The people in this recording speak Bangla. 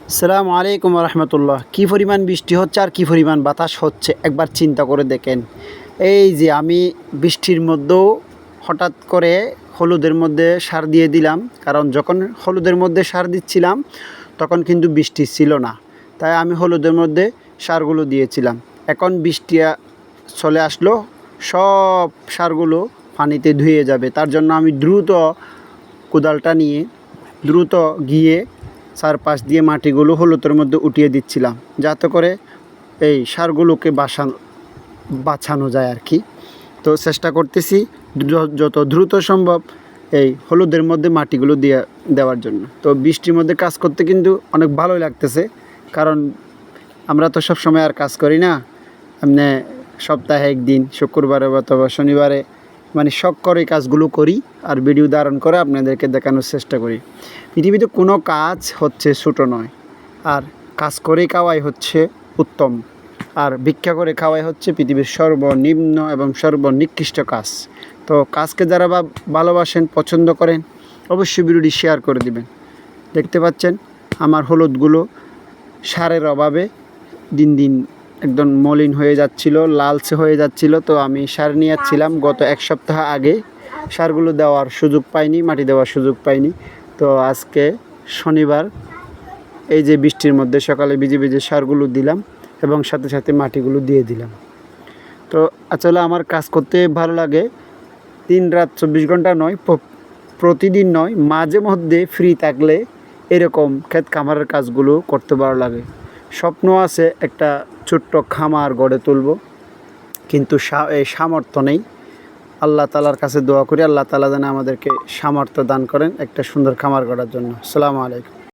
আসসালামু আলাইকুম রহমতুল্লাহ। কী পরিমাণ বৃষ্টি হচ্ছে আর কী পরিমাণ বাতাস হচ্ছে একবার চিন্তা করে দেখেন। এই যে আমি বৃষ্টির মধ্যেও হঠাৎ করে হলুদের মধ্যে সার দিয়ে দিলাম, কারণ যখন হলুদের মধ্যে সার দিচ্ছিলাম তখন কিন্তু বৃষ্টি ছিল না, তাই আমি হলুদের মধ্যে সারগুলো দিয়েছিলাম। এখন বৃষ্টি চলে আসলো, সব সারগুলো পানিতে ধুয়ে যাবে। তার জন্য আমি দ্রুত কোদালটা নিয়ে দ্রুত গিয়ে চারপাশ দিয়ে মাটিগুলো হলুদের মধ্যে উঠিয়ে দিচ্ছিলাম, যাতে করে এই সারগুলোকে বাঁচানো যায় আর কি। তো চেষ্টা করতেছি যত দ্রুত সম্ভব এই হলুদের মধ্যে মাটিগুলো দেওয়ার জন্য। তো বৃষ্টির মধ্যে কাজ করতে কিন্তু অনেক ভালোই লাগতেছে, কারণ আমরা তো সব সময় আর কাজ করি না। এমনি সপ্তাহে একদিন শুক্রবারে অথবা শনিবারে মানে শখ করে কাজগুলো করি আর ভিডিও ধারণ করে আপনাদেরকে দেখানোর চেষ্টা করি। পৃথিবীতে কোনো কাজ হচ্ছে ছোটো নয়, আর কাজ করে খাওয়াই হচ্ছে উত্তম, আর ভিক্ষা করে খাওয়াই হচ্ছে পৃথিবীর সর্বনিম্ন এবং সর্বনিকৃষ্ট কাজ। তো কাজকে যারা ভালোবাসেন, পছন্দ করেন, অবশ্যই ভিডিওটি শেয়ার করে দিবেন। দেখতে পাচ্ছেন আমার হলুদগুলো সারের অভাবে দিন দিন একদম মলিন হয়ে যাচ্ছিল, লালচে হয়ে যাচ্ছিল। তো আমি সার নিয়ে যাচ্ছিলাম গত এক সপ্তাহ আগে, সারগুলো দেওয়ার সুযোগ পাইনি, মাটি দেওয়ার সুযোগ পাইনি। তো আজকে শনিবার এই যে বৃষ্টির মধ্যে সকালে ভিজে ভিজে সারগুলো দিলাম এবং সাথে সাথে মাটিগুলো দিয়ে দিলাম। তো আসলে আমার কাজ করতে ভালো লাগে, দিন রাত 24 ঘন্টা নয়, প্রতিদিন নয়, মাঝে মধ্যে ফ্রি থাকলে এরকম ক্ষেত খামারের কাজগুলো করতে ভালো লাগে। স্বপ্ন আছে একটা ছোট্ট খামার গড়ে তুলব, কিন্তু এই সামর্থ্য নেই। আল্লাহ তাআলার কাছে দোয়া করি, আল্লাহ তাআলা যেন আমাদেরকে সামর্থ্য দান করেন একটা সুন্দর খামার গড়ার জন্য। আসসালামু আলাইকুম।